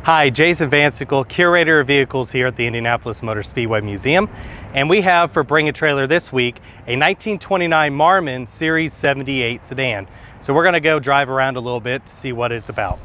Hi, Jason Vansickle, curator of vehicles here at the Indianapolis Motor Speedway Museum. And we have for Bring a Trailer this week, a 1929 Marmon Series 78 sedan. So we're gonna go drive around a little bit to see what it's about.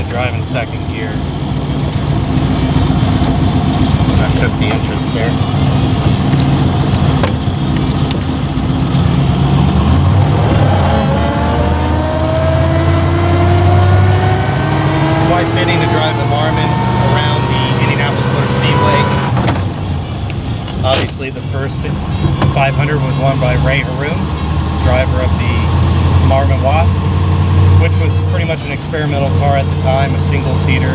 Driving second gear. I took the entrance there. It's quite fitting to drive the Marmon around the Indianapolis Motor Speedway. Obviously the first 500 was won by Ray Haroon, driver of the Marmon Wasp, which was pretty much an experimental car at the time, a single-seater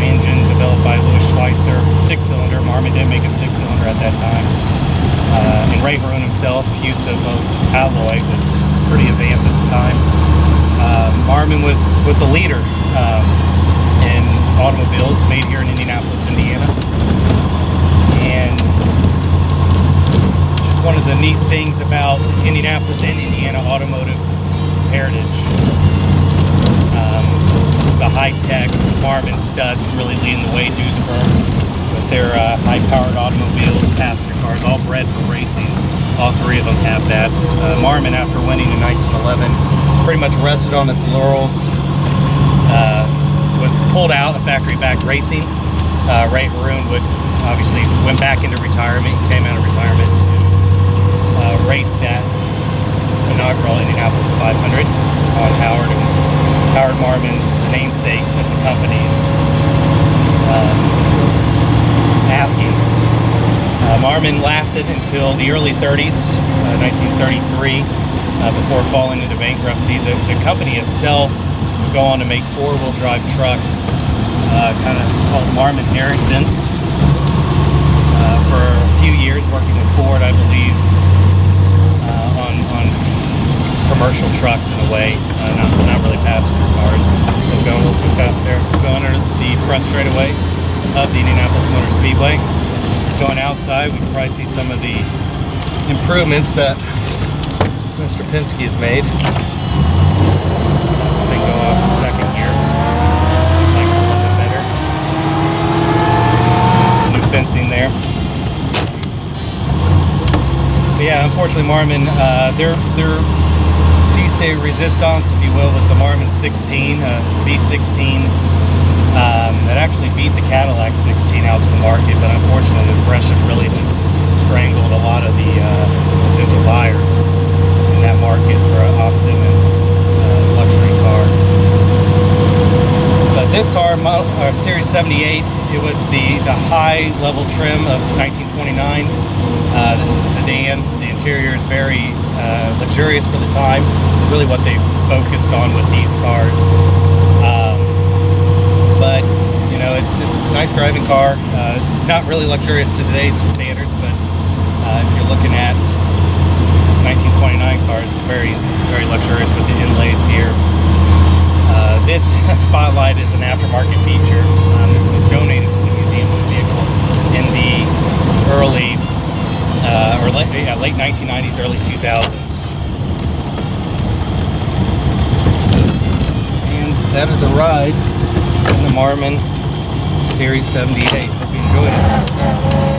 engine developed by Louis Schweitzer, six-cylinder. Marmon didn't make a six-cylinder at that time. And Ray Haroon himself, use of alloy was pretty advanced at the time. Marmon was the leader in automobiles made here in Indianapolis, Indiana. And just one of the neat things about Indianapolis and Indiana automotive heritage. The high-tech Marmon studs really leading the way. Duesenberg with their high-powered automobiles, passenger cars, all bred for racing. All three of them have that. Marmon, after winning in 1911, pretty much rested on its laurels. Was pulled out of factory-backed racing. Ray Haroon obviously went back into retirement, came out of retirement to race that inaugural Indianapolis 500 on Howard Marmon's, the namesake of the company's asking. Marmon lasted until the early 30s, 1933, before falling into bankruptcy. The company itself would go on to make four-wheel drive trucks, kind of called Marmon Inheritance, for a few years, working with Ford, I believe, on commercial trucks in a way, not really passenger cars. Still going a little too fast there. Going under the front straightaway of the Indianapolis Motor Speedway. Going outside, we can probably see some of the improvements that Mr. Penske has made. This thing go off in second gear. Likes it a little bit better. New fencing there. But yeah, unfortunately, Marmon, their piece de resistance, if you will, was the Marmon 16, V16, that actually beat the Cadillac 16 out to the market, but unfortunately the depression really just strangled a lot of the potential buyers in that market for an optimum luxury car. But this car, Series 78, it was the high level trim of 1929. This is a sedan. The interior is very luxurious for the time. It's really what they focused on with these cars. But you know, it's a nice driving car. Not really luxurious to today's standards, but if you're looking at 1929 cars, very, very luxurious with the inlays here. This spotlight is an aftermarket feature. This was donated to the museum, this vehicle, in the late 1990s, early 2000s. And that is a ride in the Marmon Series 78. Hope you enjoyed it.